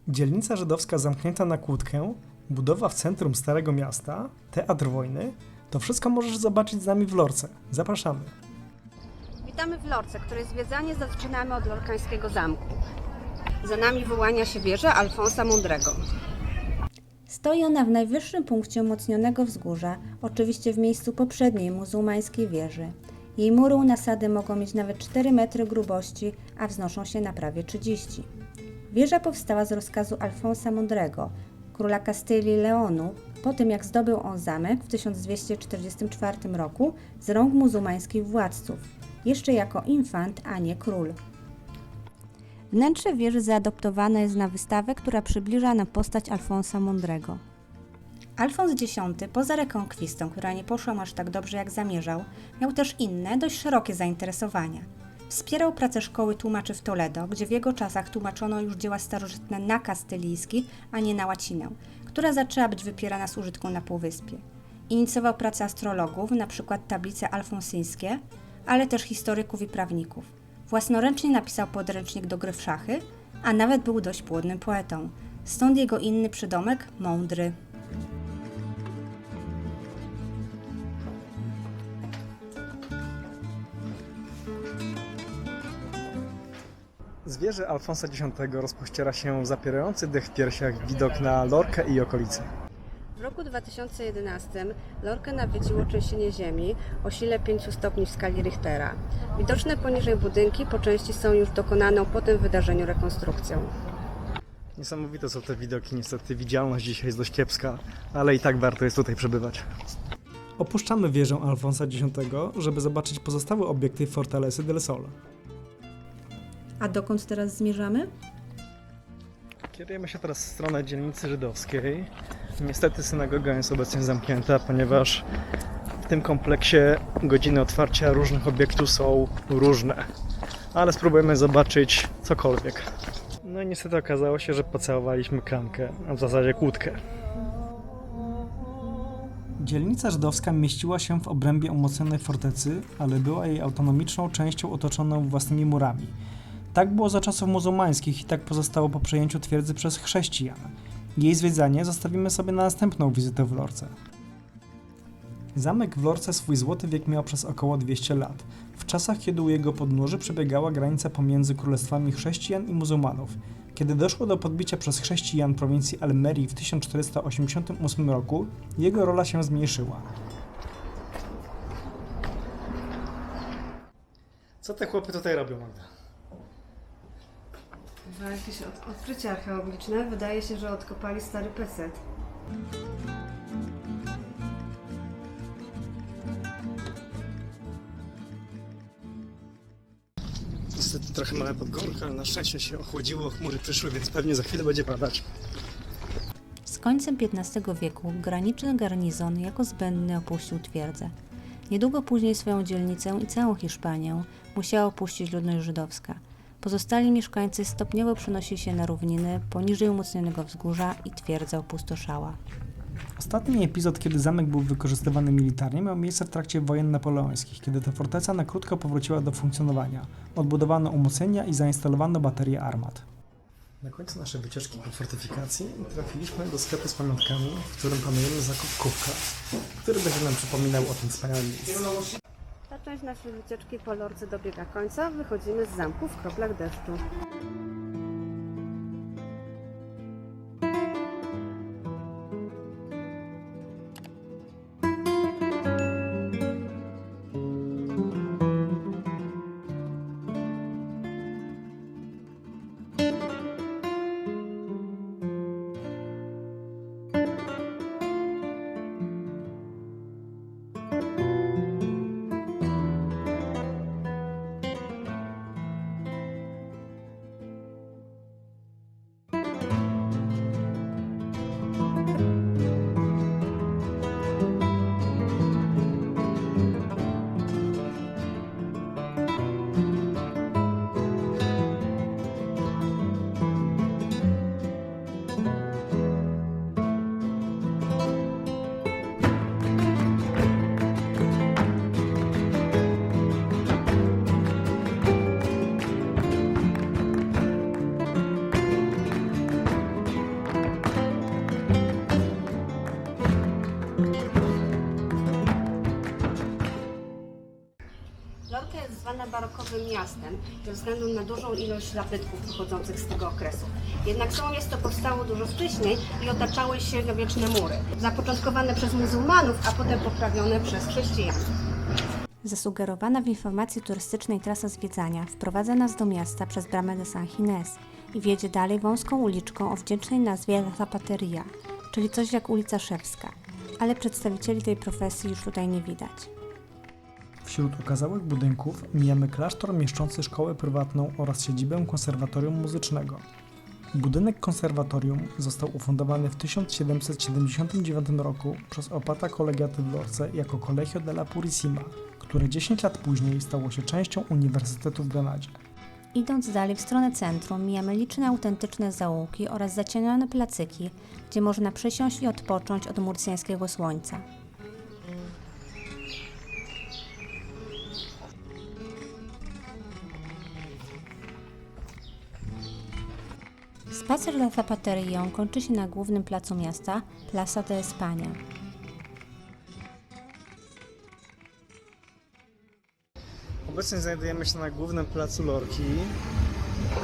Dzielnica żydowska zamknięta na kłódkę, budowa w centrum Starego Miasta, teatr wojny, to wszystko możesz zobaczyć z nami w Lorce. Zapraszamy. Witamy w Lorce, której zwiedzanie zaczynamy od lorkańskiego zamku. Za nami wyłania się wieża Alfonsa Mądrego. Stoi ona w najwyższym punkcie umocnionego wzgórza, oczywiście w miejscu poprzedniej muzułmańskiej wieży. Jej mury u nasady mogą mieć nawet 4 metry grubości, a wznoszą się na prawie 30. Wieża powstała z rozkazu Alfonsa Mądrego, króla Kastylii i Leonu, po tym jak zdobył on zamek w 1244 roku z rąk muzułmańskich władców, jeszcze jako infant, a nie król. Wnętrze wieży zaadoptowane jest na wystawę, która przybliża nam postać Alfonsa Mądrego. Alfons X, poza rekonkwistą, która nie poszła mu aż tak dobrze jak zamierzał, miał też inne, dość szerokie zainteresowania. Wspierał pracę szkoły tłumaczy w Toledo, gdzie w jego czasach tłumaczono już dzieła starożytne na kastylijski, a nie na łacinę, która zaczęła być wypierana z użytku na Półwyspie. Inicjował pracę astrologów, np. tablice alfonsyńskie, ale też historyków i prawników. Własnoręcznie napisał podręcznik do gry w szachy, a nawet był dość płodnym poetą. Stąd jego inny przydomek – Mądry. Z wieży Alfonsa X rozpościera się zapierający dech w piersiach widok na Lorkę i okolice. W roku 2011 Lorkę nawiedziło trzęsienie ziemi o sile 5 stopni w skali Richtera. Widoczne poniżej budynki po części są już dokonaną po tym wydarzeniu rekonstrukcją. Niesamowite są te widoki, niestety widzialność dzisiaj jest dość kiepska, ale i tak warto jest tutaj przebywać. Opuszczamy wieżę Alfonsa X, żeby zobaczyć pozostałe obiekty Fortaleza del Sol. A dokąd teraz zmierzamy? Kierujemy się teraz w stronę dzielnicy żydowskiej. Niestety synagoga jest obecnie zamknięta, ponieważ w tym kompleksie godziny otwarcia różnych obiektów są różne. Ale spróbujemy zobaczyć cokolwiek. No i niestety okazało się, że pocałowaliśmy klamkę, a w zasadzie kłódkę. Dzielnica żydowska mieściła się w obrębie umocnionej fortecy, ale była jej autonomiczną częścią otoczoną własnymi murami. Tak było za czasów muzułmańskich i tak pozostało po przejęciu twierdzy przez chrześcijan. Jej zwiedzanie zostawimy sobie na następną wizytę w Lorce. Zamek w Lorce swój złoty wiek miał przez około 200 lat, w czasach kiedy u jego podnóży przebiegała granica pomiędzy królestwami chrześcijan i muzułmanów. Kiedy doszło do podbicia przez chrześcijan prowincji Almerii w 1488 roku, jego rola się zmniejszyła. Co te chłopy tutaj robią, Magda? Jakieś odkrycie archeologiczne. Wydaje się, że odkopali stary peset. Niestety trochę mamy podgórkę, ale na szczęście się ochłodziło, chmury przyszły, więc pewnie za chwilę będzie padać. Z końcem XV wieku graniczny garnizon jako zbędny opuścił twierdzę. Niedługo później swoją dzielnicę i całą Hiszpanię musiała opuścić ludność żydowska. Pozostali mieszkańcy stopniowo przenosili się na równiny poniżej umocnionego wzgórza i twierdza opustoszała. Ostatni epizod, kiedy zamek był wykorzystywany militarnie, miał miejsce w trakcie wojen napoleońskich, kiedy to forteca na krótko powróciła do funkcjonowania. Odbudowano umocnienia i zainstalowano baterie armat. Na końcu naszej wycieczki po fortyfikacji trafiliśmy do sklepu z pamiątkami, w którym planujemy zakup kubka, który będzie nam przypominał o tym wspaniałym miejscu. Ta część naszej wycieczki po Lorce dobiega końca. Wychodzimy z zamku w kroplach deszczu. zamkowym miastem ze względu na dużą ilość zabytków pochodzących z tego okresu. Jednak samo miasto powstało dużo wcześniej i otaczały średniowieczne mury, zapoczątkowane przez muzułmanów, a potem poprawione przez chrześcijan. Zasugerowana w informacji turystycznej trasa zwiedzania wprowadza nas do miasta przez bramę de San Ginés i wiedzie dalej wąską uliczką o wdzięcznej nazwie La Zapateria, czyli coś jak ulica Szewska, ale przedstawicieli tej profesji już tutaj nie widać. Wśród okazałych budynków mijamy klasztor mieszczący szkołę prywatną oraz siedzibę konserwatorium muzycznego. Budynek konserwatorium został ufundowany w 1779 roku przez opata kolegiaty w Lorce jako Colegio della Purissima, które 10 lat później stało się częścią Uniwersytetu w Grenadzie. Idąc dalej w stronę centrum, mijamy liczne autentyczne zaułki oraz zacienione placyki, gdzie można przysiąść i odpocząć od mursjańskiego słońca. Spacer La Zapaterią kończy się na głównym placu miasta, Plaza de España. Obecnie znajdujemy się na głównym placu Lorki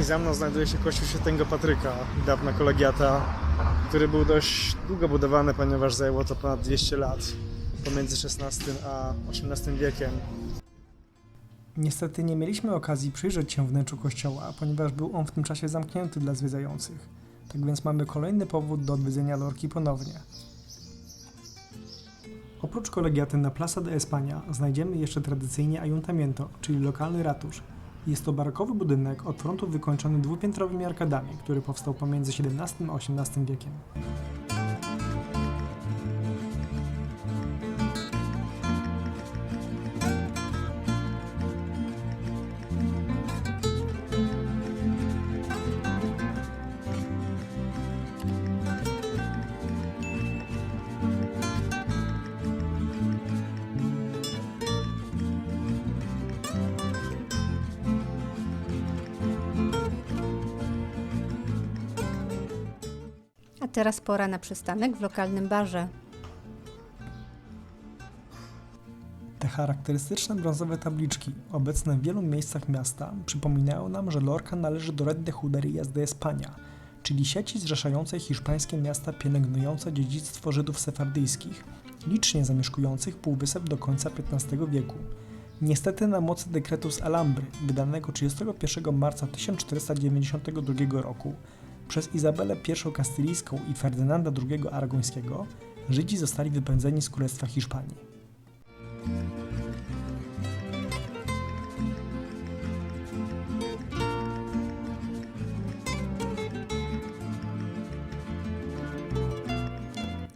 i za mną znajduje się kościół Świętego Patryka, dawna kolegiata, który był dość długo budowany, ponieważ zajęło to ponad 200 lat, pomiędzy XVI a XVIII wiekiem. Niestety nie mieliśmy okazji przyjrzeć się wnętrzu kościoła, ponieważ był on w tym czasie zamknięty dla zwiedzających. Tak więc mamy kolejny powód do odwiedzenia Lorki ponownie. Oprócz kolegiaty na Plaza de España znajdziemy jeszcze tradycyjnie Ayuntamiento, czyli lokalny ratusz. Jest to barokowy budynek od frontu wykończony dwupiętrowymi arkadami, który powstał pomiędzy XVII a XVIII wiekiem. A teraz pora na przystanek w lokalnym barze. Te charakterystyczne brązowe tabliczki, obecne w wielu miejscach miasta, przypominają nam, że Lorca należy do Red de Juderías de España, czyli sieci zrzeszającej hiszpańskie miasta pielęgnujące dziedzictwo Żydów sefardyjskich, licznie zamieszkujących Półwysep do końca XV wieku. Niestety na mocy dekretu z Alhambry, wydanego 31 marca 1492 roku, przez Izabelę I Kastylijską i Ferdynanda II Aragońskiego, Żydzi zostali wypędzeni z Królestwa Hiszpanii.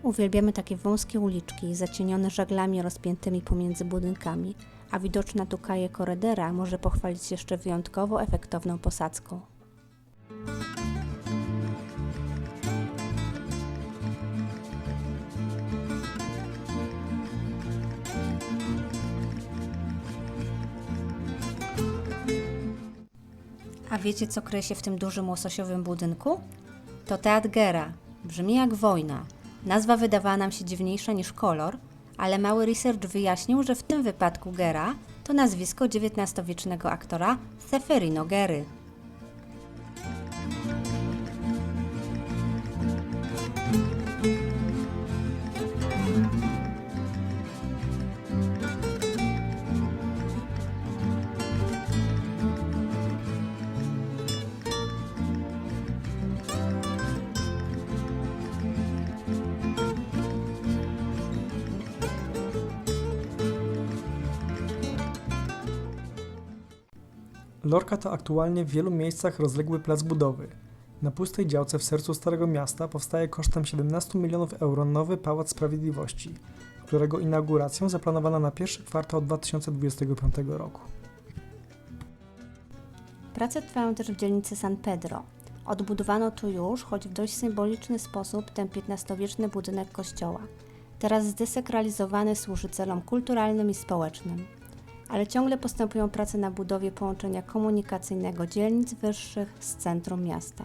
Uwielbiamy takie wąskie uliczki, zacienione żaglami rozpiętymi pomiędzy budynkami, a widoczna tu Calle Corredera może pochwalić się jeszcze wyjątkowo efektowną posadzką. A wiecie, co kryje się w tym dużym łososiowym budynku? To Teatr Gera. Brzmi jak wojna. Nazwa wydawała nam się dziwniejsza niż kolor, ale mały research wyjaśnił, że w tym wypadku Gera to nazwisko XIX-wiecznego aktora Ceferino Gery. Lorca to aktualnie w wielu miejscach rozległy plac budowy. Na pustej działce w sercu Starego Miasta powstaje kosztem 17 milionów euro nowy Pałac Sprawiedliwości, którego inaugurację zaplanowano na pierwszy kwartał 2025 roku. Prace trwają też w dzielnicy San Pedro. Odbudowano tu już, choć w dość symboliczny sposób, ten XV-wieczny budynek kościoła. Teraz zdesakralizowany służy celom kulturalnym i społecznym. Ale ciągle postępują prace na budowie połączenia komunikacyjnego dzielnic wyższych z centrum miasta.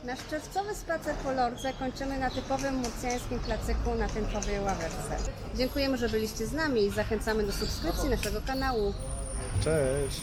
Nasz czerwcowy spacer po Lorce kończymy na typowym murcjańskim placyku na tęczowej ławeczce. Dziękujemy, że byliście z nami i zachęcamy do subskrypcji naszego kanału. Cześć!